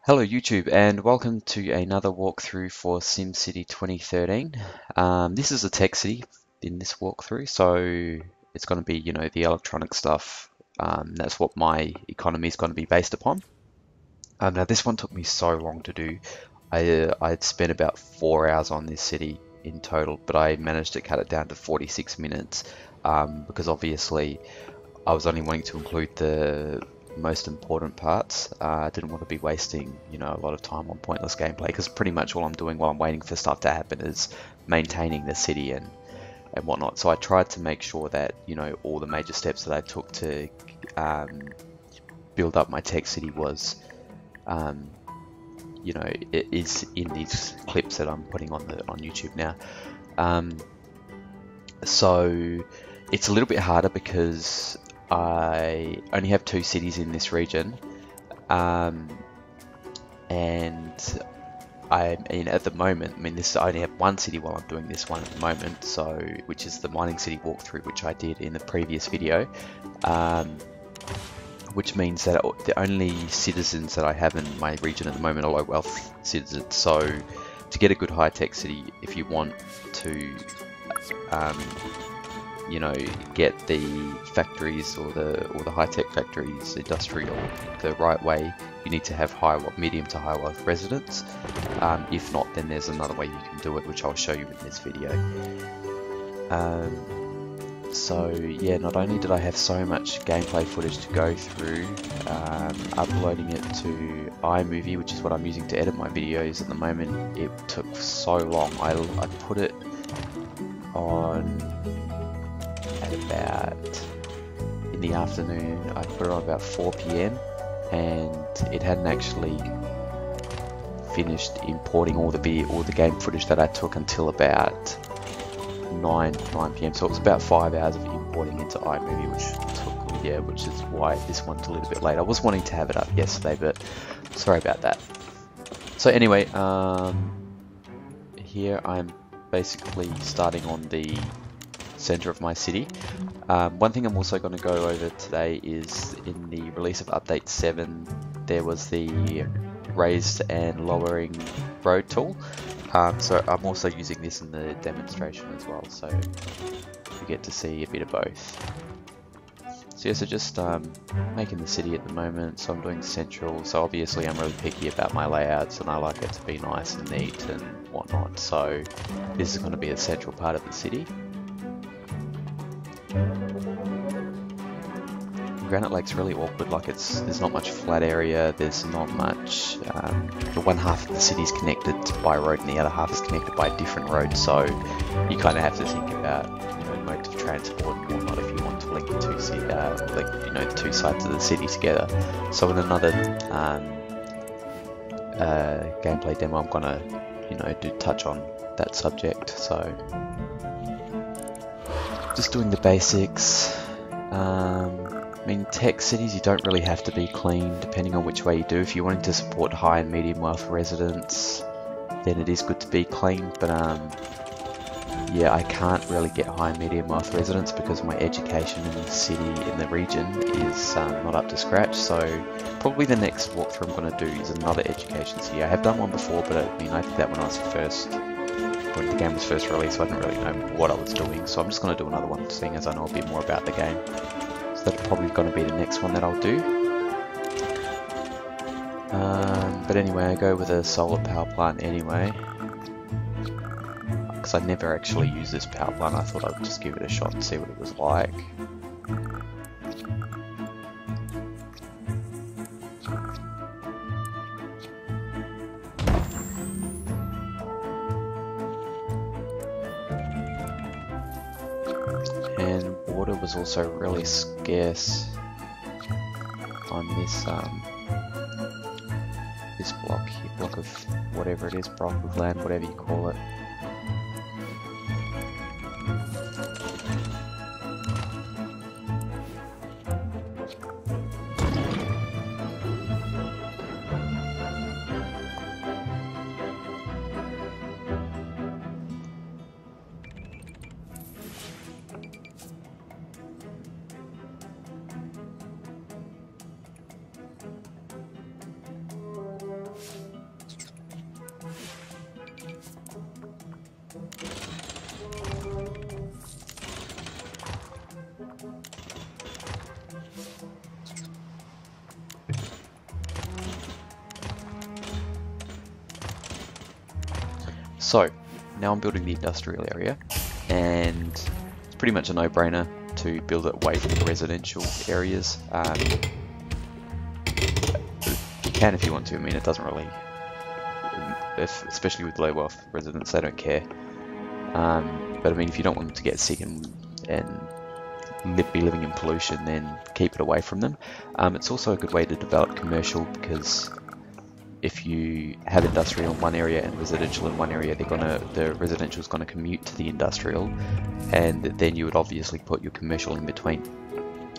Hello YouTube and welcome to another walkthrough for SimCity 2013. This is a tech city in this walkthrough, so it's going to be, the electronic stuff. That's what my economy is going to be based upon. Now this one took me so long to do. I'd spent about 4 hours on this city in total, but I managed to cut it down to 46 minutes because obviously I was only wanting to include the most important parts. I didn't want to be wasting, a lot of time on pointless gameplay, because pretty much all I'm doing while I'm waiting for stuff to happen is maintaining the city and whatnot. So I tried to make sure that, all the major steps that I took to build up my tech city was, it is in these clips that I'm putting on YouTube now. So it's a little bit harder because I only have 2 cities in this region, and at the moment, I only have 1 city while I'm doing this one at the moment, so which is the mining city walkthrough, which I did in the previous video, which means that the only citizens that I have in my region at the moment are low wealth citizens. So to get a good high-tech city, if you want to get the factories or the high-tech factories, industrial, the right way, you need to have medium to high wealth residents. If not, then there's another way you can do it, which I'll show you in this video. So yeah, not only did I have so much gameplay footage to go through, uploading it to iMovie, which is what I'm using to edit my videos at the moment, it took so long. I put it on about in the afternoon. I put it on about 4 PM and it hadn't actually finished importing all the game footage that I took until about 9 PM. So it was about 5 hours of importing into iMovie, which is why this one's a little bit late. I was wanting to have it up yesterday, but sorry about that. So anyway, here I'm basically starting on the center of my city. One thing I'm also going to go over today is in the release of update 7 there was the raised and lowering road tool, so I'm also using this in the demonstration as well, so you get to see a bit of both. So yeah, so just making the city at the moment, so I'm doing central, so obviously I'm really picky about my layouts and I like it to be nice and neat and whatnot, so this is going to be a central part of the city. Granite Lake's really awkward, like there's not much flat area, there's not much, the one half of the city is connected by road and the other half is connected by a different road, so you kind of have to think about, modes of transport and whatnot if you want to link the two sides of the city together. So in another gameplay demo I'm gonna, touch on that subject, so just doing the basics. Tech cities, you don't really have to be clean depending on which way you do. If you're wanting to support high and medium wealth residents, then it is good to be clean, but yeah, I can't really get high and medium wealth residents because my education in the city, in the region, is not up to scratch. So probably the next walkthrough I'm going to do is another education city. I have done one before, but I did that when the game was first released, so I didn't really know what I was doing. So I'm just going to do another one, seeing as I know a bit more about the game. So that's probably going to be the next one that I'll do. But anyway, I go with a solar power plant anyway, because I never actually used this power plant. I thought I would just give it a shot and see what it was like. And water was also really scarce on this this block of whatever it is, block of land, whatever you call it. So now I'm building the industrial area, and it's pretty much a no-brainer to build it away from the residential areas. You can if you want to. I mean, it doesn't really, especially with low wealth residents, they don't care. But I mean, if you don't want them to get sick and be living in pollution, then keep it away from them. It's also a good way to develop commercial, because if you have industrial in one area and residential in one area, the residential is gonna commute to the industrial, and then you would obviously put your commercial in between.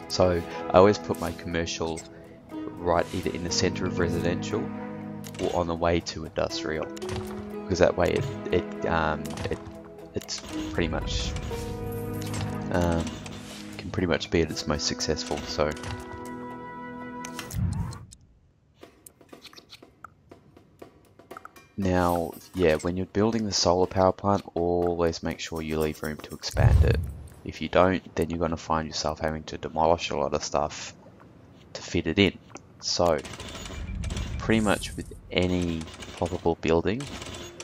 So I always put my commercial right either in the center of residential or on the way to industrial, because that way it's pretty much can pretty much be at its most successful. So now, yeah, when you're building the solar power plant, always make sure you leave room to expand it. If you don't, then you're going to find yourself having to demolish a lot of stuff to fit it in. So pretty much with any ploppable building,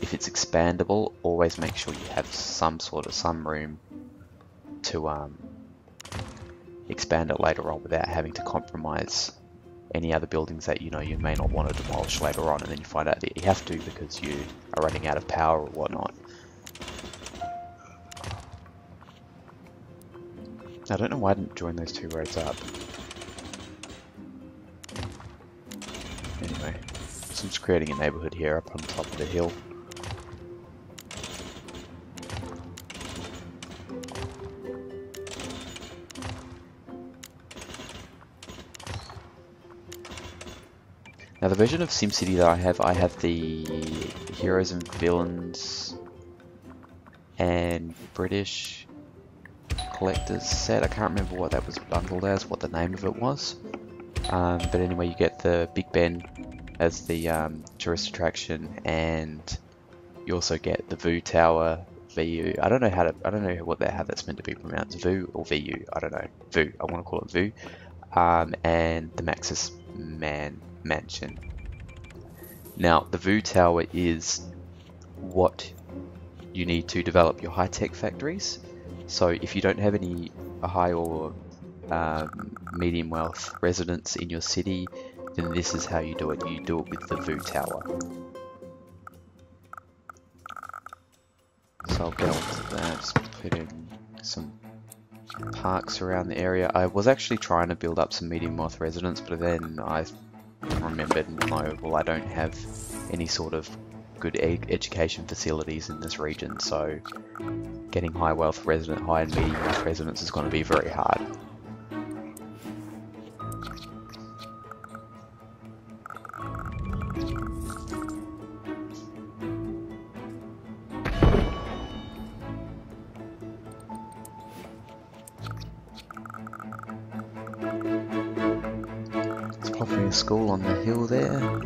if it's expandable, always make sure you have some room to expand it later on without having to compromise any other buildings that you may not want to demolish later on, and then you find out that you have to because you are running out of power or whatnot. I don't know why I didn't join those two roads up. Anyway, so I'm just creating a neighborhood here up on top of the hill. Now the version of SimCity that I have the Heroes and Villains and British Collectors set. I can't remember what that was bundled as, what the name of it was. But anyway, you get the Big Ben as the tourist attraction, and you also get the VU Tower, VU. I don't know how that's meant to be pronounced, VU or VU. I don't know. VU. I want to call it VU. And the Maxis Mansion. Now, the VU Tower is what you need to develop your high-tech factories. So if you don't have any high or medium wealth residents in your city, then this is how you do it. You do it with the VU Tower. So I'll get on to that, just put in some parks around the area. I was actually trying to build up some medium wealth residents, but then I remembered, no, well, I don't have any sort of good education facilities in this region, so getting high and medium wealth residents is going to be very hard. It's probably a school on the hill there.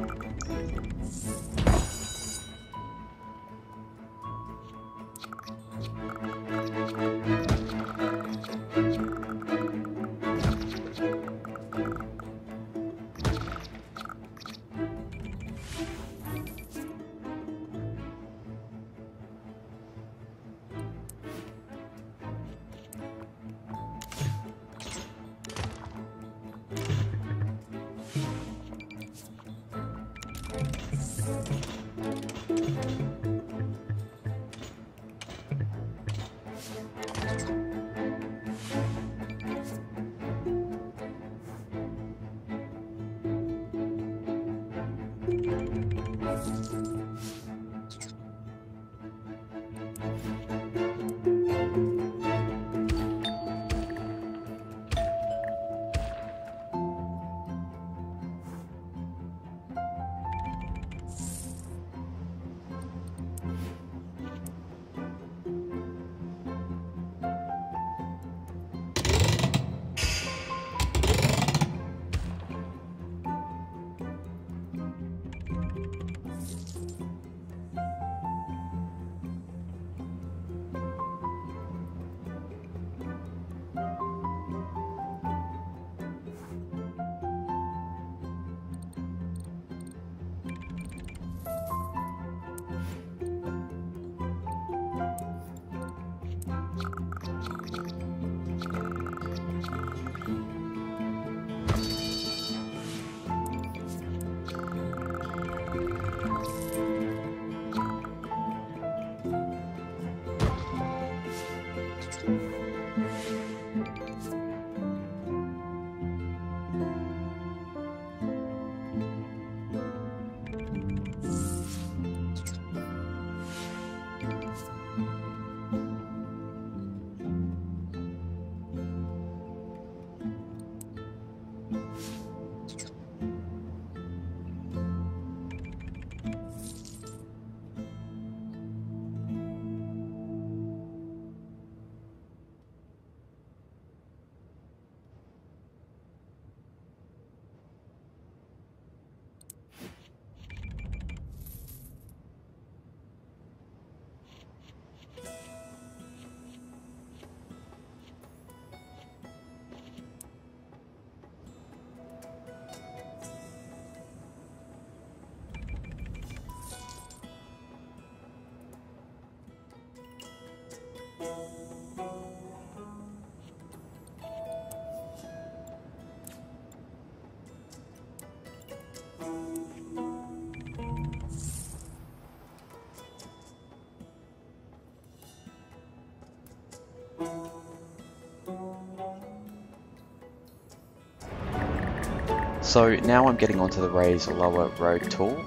So now I'm getting onto the raise lower road tool.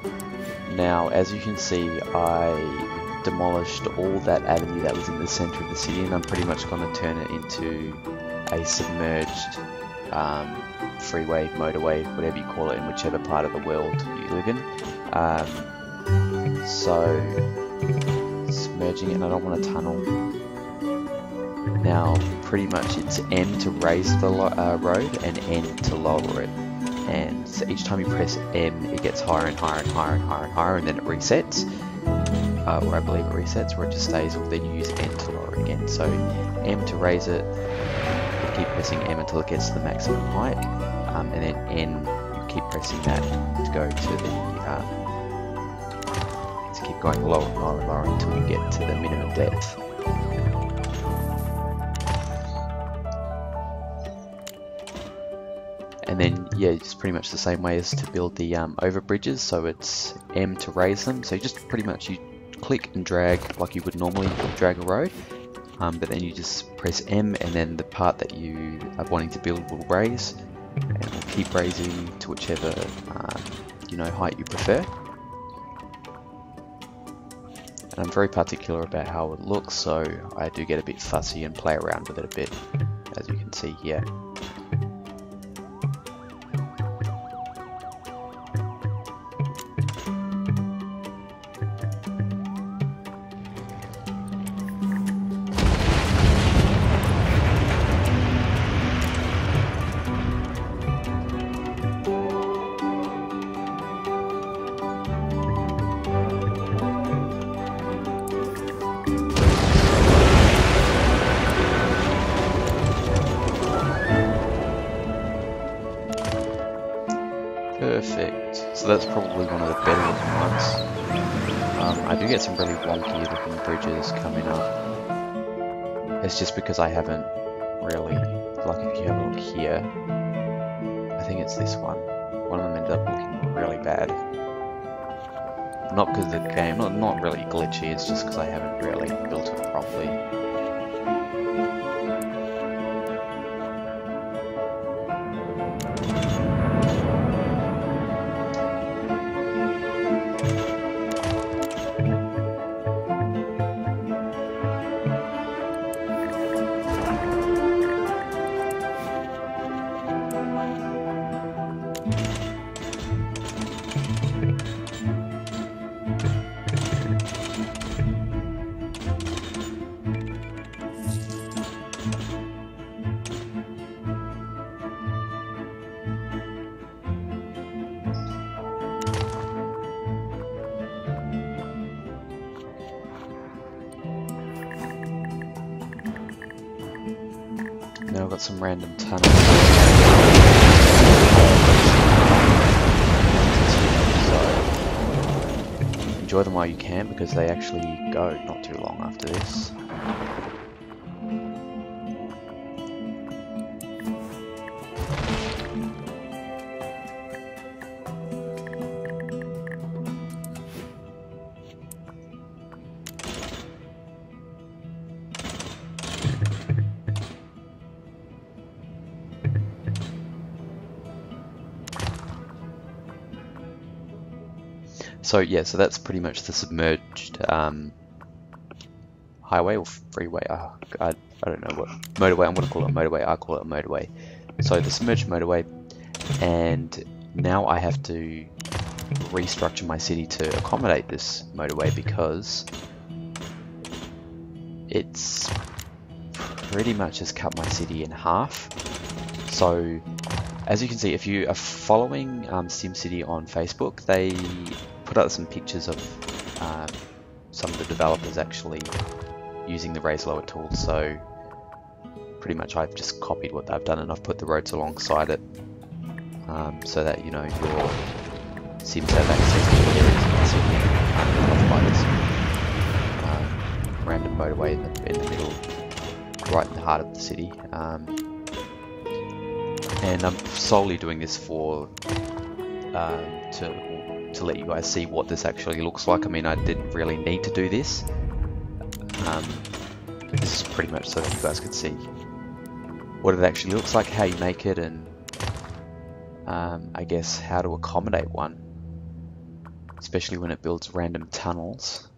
Now, as you can see, I demolished all that avenue that was in the center of the city, and I'm pretty much going to turn it into a submerged freeway, motorway, whatever you call it, in whichever part of the world you live in. So submerging it, and I don't want a tunnel. Now, pretty much it's M to raise the road and N to lower it. And so each time you press M, it gets higher and higher and higher and higher and higher, and then it resets. Or I believe it resets, or it just stays, or then you use N to lower it again. So M to raise it, you keep pressing M until it gets to the maximum height, and then N, you keep pressing that to go to the, to keep going lower and lower and lower until you get to the minimum depth. And then, yeah, it's pretty much the same way as to build the over bridges. So it's M to raise them. So just pretty much you click and drag like you would normally drag a road, but then you just press M, and then the part that you are wanting to build will raise, and it will keep raising to whichever height you prefer. And I'm very particular about how it looks, so I do get a bit fussy and play around with it a bit, as you can see here. Perfect. So that's probably one of the better looking ones. I do get some really wonky looking bridges coming up. It's just because I haven't really, like if you have a look here, I think it's this one. One of them ended up looking really bad. Not because of the game, not really glitchy, it's just because I haven't really built it properly. Now I've got some random tunnels. So enjoy them while you can, because they actually go not too long after this. So yeah, so that's pretty much the submerged highway or freeway. I don't know what motorway. I'm going to call it a motorway. I call it a motorway. So the submerged motorway, and now I have to restructure my city to accommodate this motorway because it's pretty much has cut my city in half. So as you can see, if you are following SimCity on Facebook, they put out some pictures of some of the developers actually using the raise lower tool. So pretty much I've just copied what they've done and I've put the roads alongside it, so that you know your Sims have access to the areas of the city and by this random motorway in the middle, right in the heart of the city. And I'm solely doing this for to let you guys see what this actually looks like. I mean, I didn't really need to do this. This is pretty much so that you guys could see what it actually looks like, how you make it, and I guess how to accommodate one, especially when it builds random tunnels.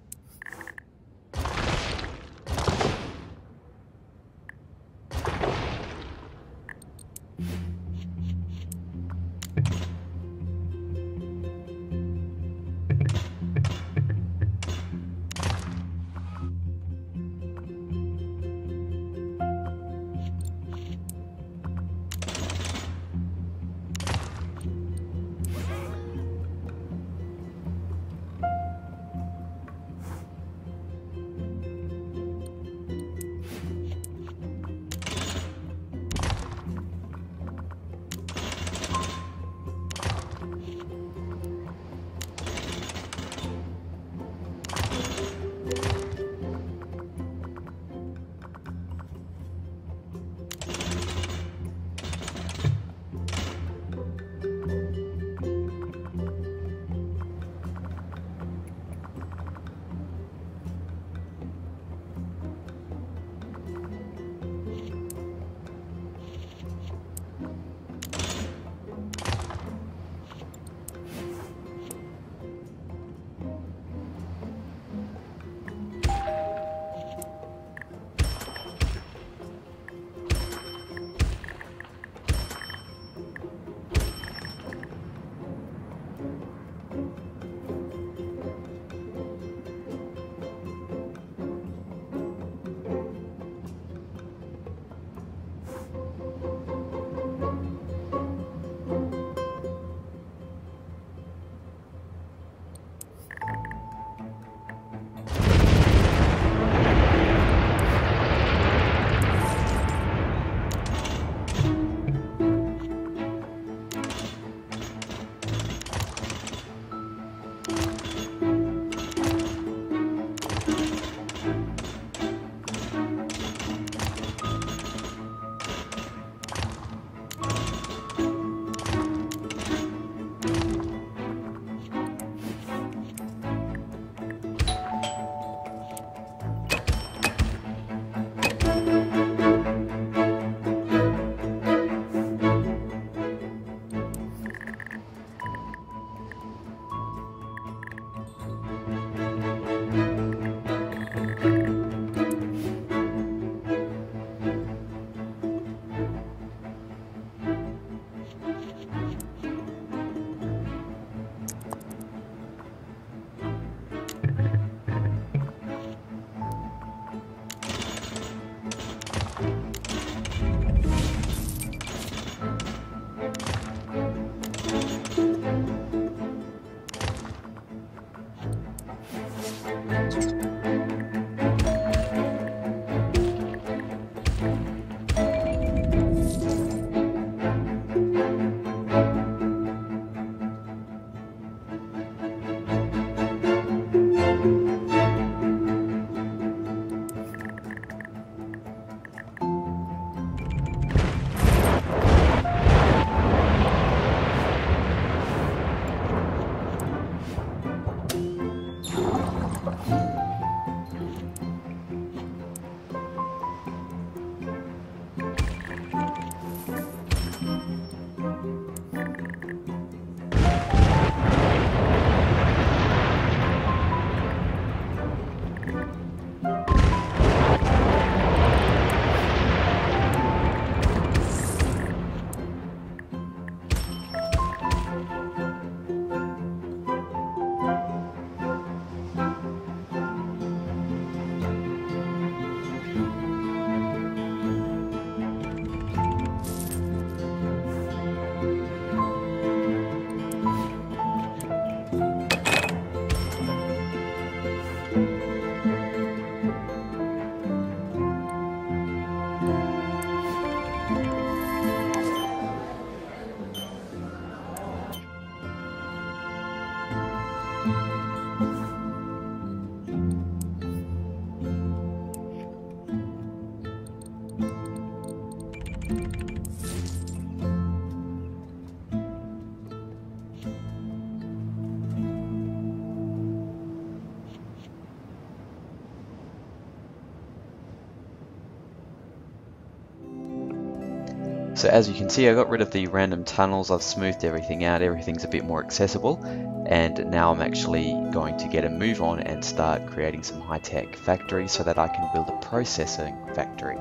So as you can see, I got rid of the random tunnels, I've smoothed everything out, everything's a bit more accessible, and now I'm actually going to get a move on and start creating some high-tech factories so that I can build a processor factory.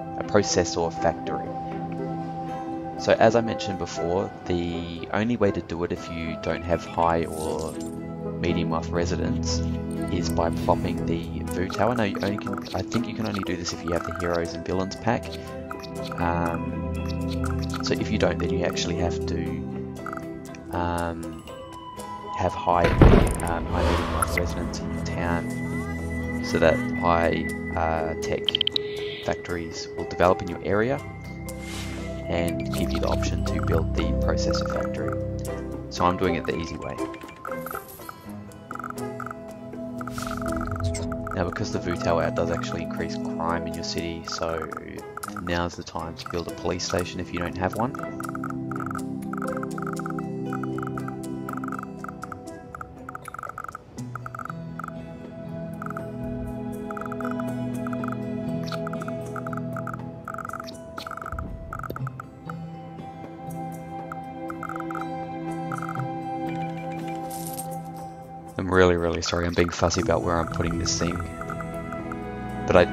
So as I mentioned before, the only way to do it if you don't have high or medium off residence is by plopping the VU tower. No, I think you can only do this if you have the Heroes and Villains pack. So if you don't, then you actually have to have high medium off residence in your town, so that high tech factories will develop in your area and give you the option to build the processor factory. So I'm doing it the easy way. Now, because the VU tower does actually increase crime in your city, so now's the time to build a police station if you don't have one. I'm really sorry, I'm being fussy about where I'm putting this thing. But I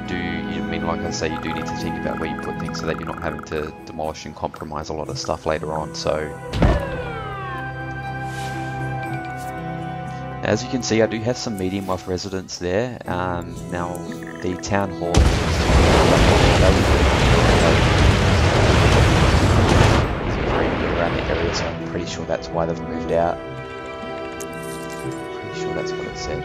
mean, like I say, you do need to think about where you put things so that you're not having to demolish and compromise a lot of stuff later on. So, as you can see, I do have some medium off residents there. Now, the town hall is around the area, so I'm pretty sure that's why they've moved out. Pretty sure that's what it said.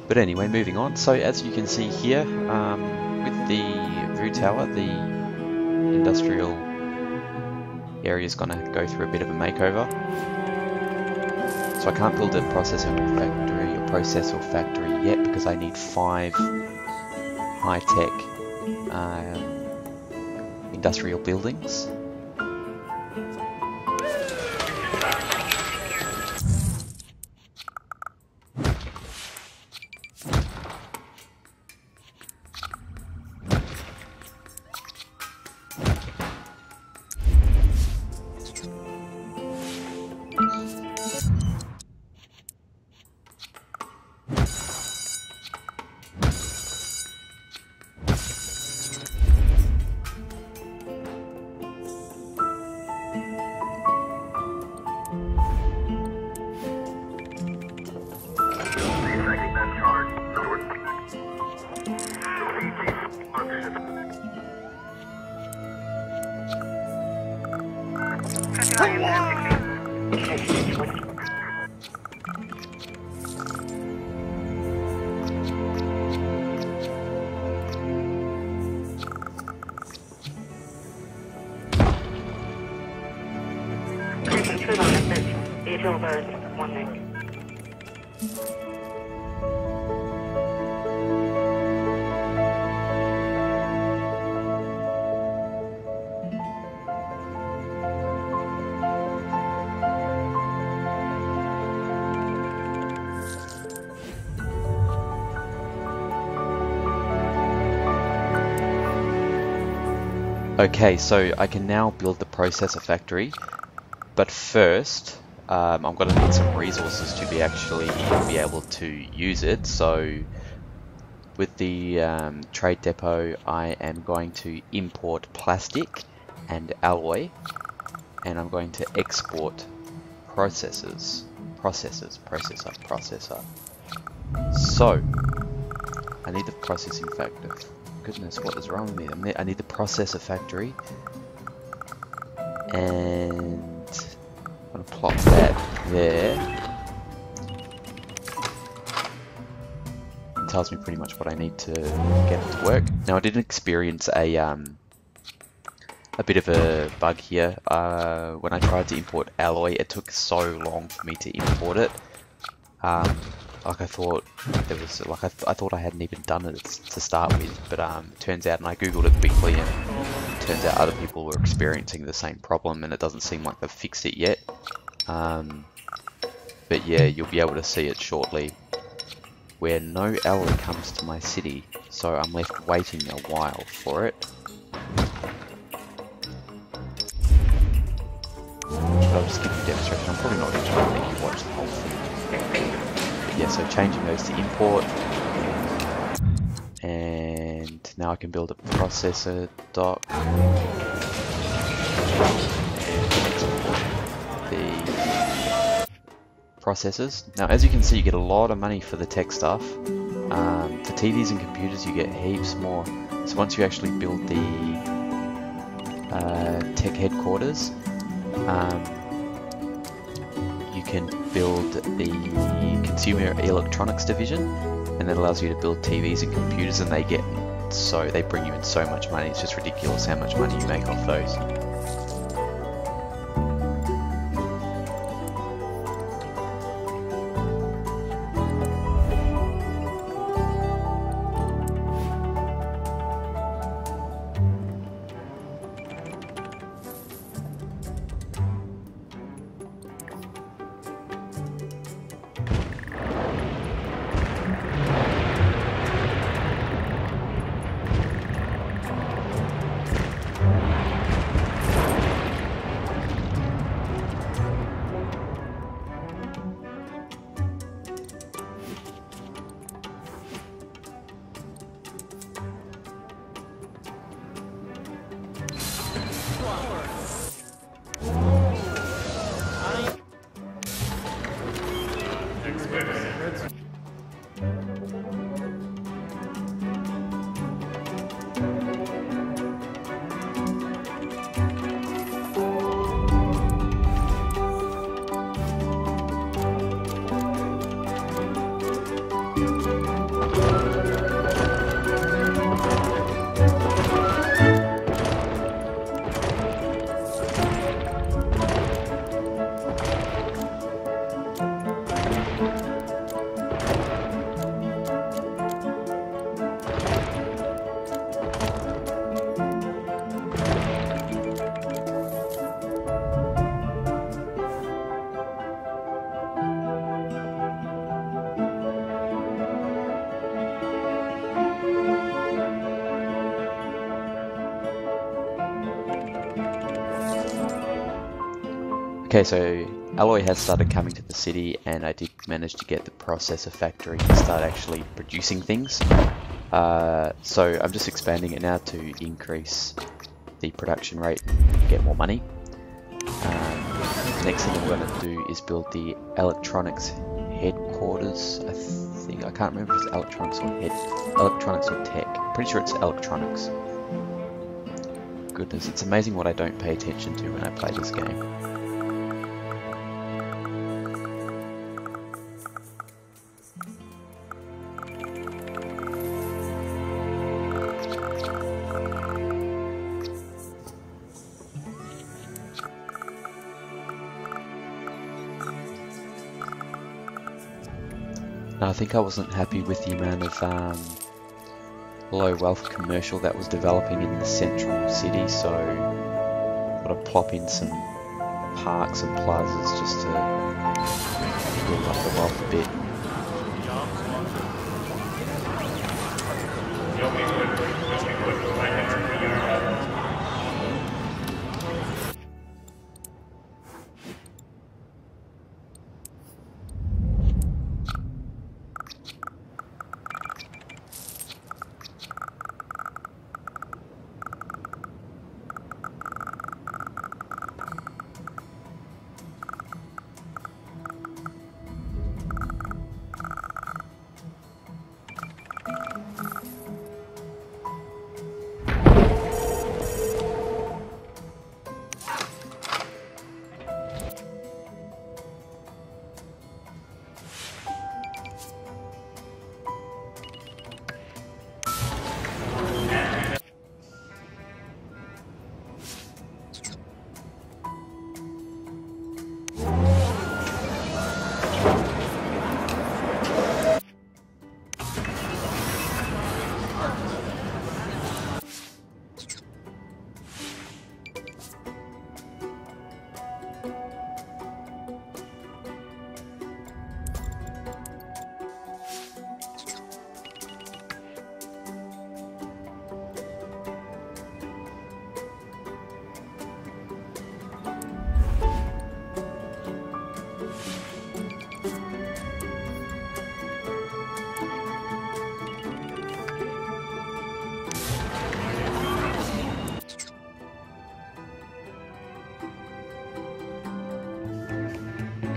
But anyway, moving on. So as you can see here, with the VU tower, the industrial area is going to go through a bit of a makeover. So I can't build a processor factory yet because I need 5 high-tech industrial buildings. Okay, so I can now build the processor factory, but first I'm going to need some resources to be able to use it. So with the trade depot, I am going to import plastic and alloy, and I'm going to export processor. So I need the processing factor. Goodness, what is wrong with me? I need the processor factory, and I'm going to plop that there. It tells me pretty much what I need to get it to work. Now, I didn't experience a a bit of a bug here. When I tried to import Alloy, it took so long for me to import it. Like I thought there was, like I thought I hadn't even done it to start with, but turns out, and I googled it quickly, and turns out other people were experiencing the same problem, and it doesn't seem like they've fixed it yet. But yeah, you'll be able to see it shortly, where no alloy comes to my city, so I'm left waiting a while for it. But I'll just give you a demonstration. I'm probably not going to try and make you watch the whole thing. But yeah, so changing those to import, and now I can build a processor dock. The processors. Now, as you can see, you get a lot of money for the tech stuff. For TVs and computers, you get heaps more. So once you actually build the tech headquarters, you can build the consumer electronics division, and that allows you to build TVs and computers, and they bring you in so much money. It's just ridiculous how much money you make off those. Okay, so Alloy has started coming to the city, and I did manage to get the processor factory to start actually producing things. So I'm just expanding it now to increase the production rate and get more money. The next thing I'm going to do is build the electronics headquarters. I can't remember if it's electronics or tech. Pretty sure it's electronics. Goodness, it's amazing what I don't pay attention to when I play this game. Now, I think I wasn't happy with the amount of low wealth commercial that was developing in the central city, so I've got to plop in some parks and plazas just to build up the wealth a bit.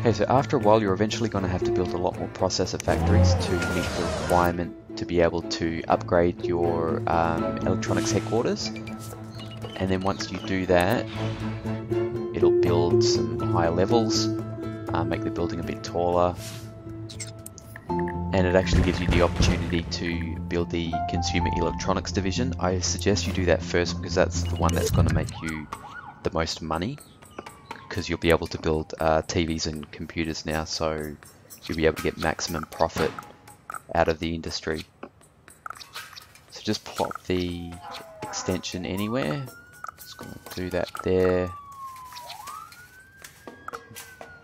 Okay, so after a while you're eventually going to have to build a lot more processor factories to meet the requirement to be able to upgrade your electronics headquarters. And then once you do that, it'll build some higher levels, make the building a bit taller, and it actually gives you the opportunity to build the consumer electronics division. I suggest you do that first because that's the one that's going to make you the most money, because you'll be able to build TVs and computers now, so you'll be able to get maximum profit out of the industry. So just plop the extension anywhere. Just going to do that there.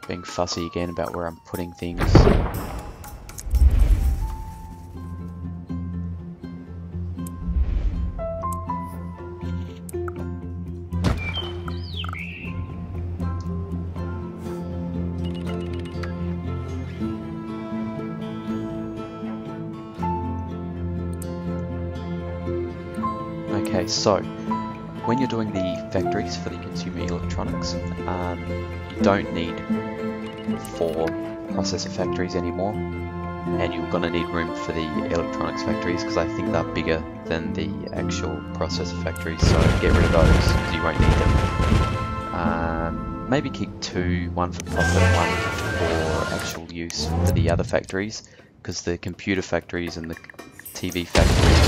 Being fussy again about where I'm putting things. Okay, so when you're doing the factories for the consumer electronics, you don't need 4 processor factories anymore, and you're going to need room for the electronics factories because I think they're bigger than the actual processor factories, so get rid of those because you won't need them. Maybe keep 2, one for profit, one for actual use for the other factories, because the computer factories and the TV factories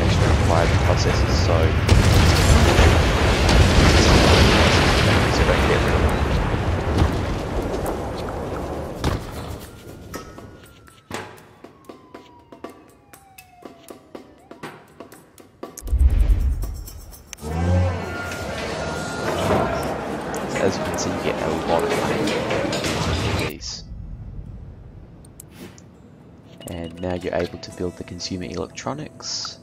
actually require the processors, so don't get rid of them. So as you can see, you get a lot of money from these. And now you're able to build the consumer electronics.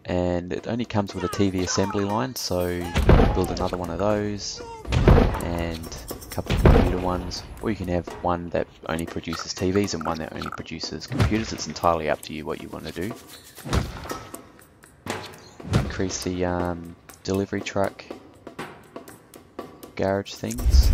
And it only comes with a TV assembly line, so build another one of those and a couple of computer ones, or you can have one that only produces TVs and one that only produces computers. It's entirely up to you what you want to do. Increase the delivery truck garage things.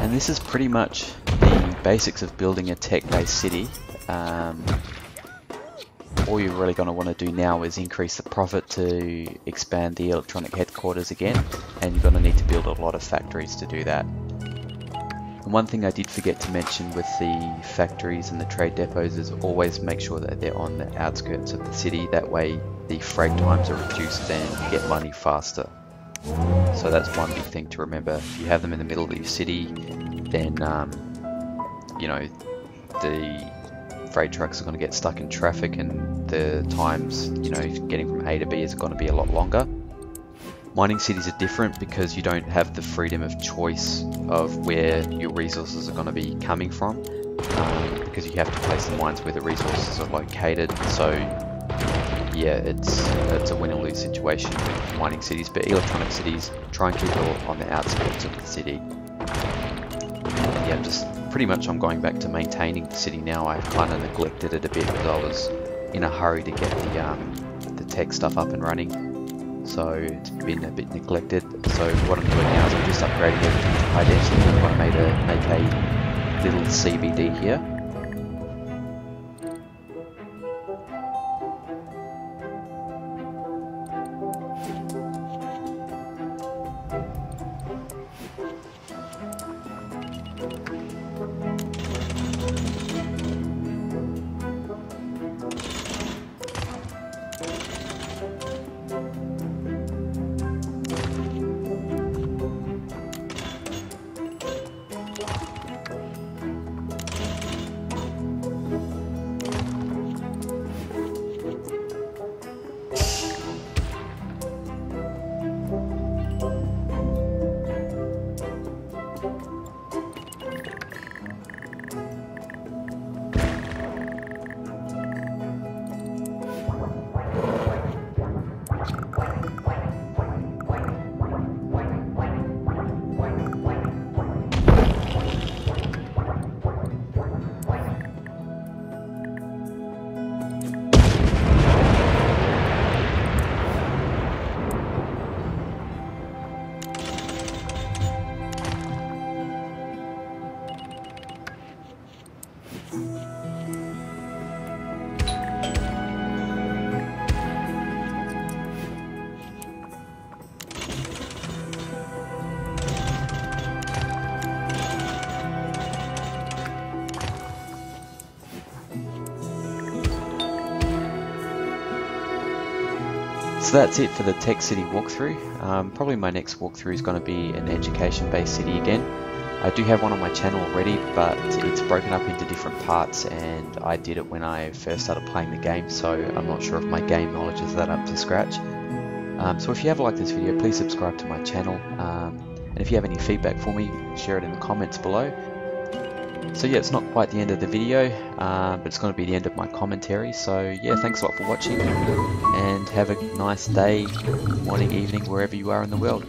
And this is pretty much the basics of building a tech-based city. All you're really going to want to do now is increase the profit to expand the electronic headquarters again, and you're going to need to build a lot of factories to do that. And one thing I did forget to mention with the factories and the trade depots is always make sure that they're on the outskirts of the city. That way the freight times are reduced and you get money faster. So that's one big thing to remember. If you have them in the middle of your city, then you know, the freight trucks are going to get stuck in traffic, and the times, you know, getting from A to B is going to be a lot longer. Mining cities are different because you don't have the freedom of choice of where your resources are going to be coming from, because you have to place the mines where the resources are located. So yeah, it's a win or lose situation with mining cities, but electronic cities, try and keep it on the outskirts of the city. And yeah, just pretty much I'm going back to maintaining the city now. I kind of neglected it a bit because I was in a hurry to get the tech stuff up and running, so it's been a bit neglected. So what I'm doing now is I'm just upgrading everything to high density. I want to make a little CBD here. So that's it for the Tech City walkthrough. Probably my next walkthrough is going to be an education-based city again. I do have one on my channel already, but it's broken up into different parts, and I did it when I first started playing the game, so I'm not sure if my game knowledge is that up to scratch. So if you have liked this video, please subscribe to my channel, and if you have any feedback for me, share it in the comments below. So yeah, it's not quite the end of the video, but it's going to be the end of my commentary. So yeah, thanks a lot for watching, and have a nice day, morning, evening, wherever you are in the world.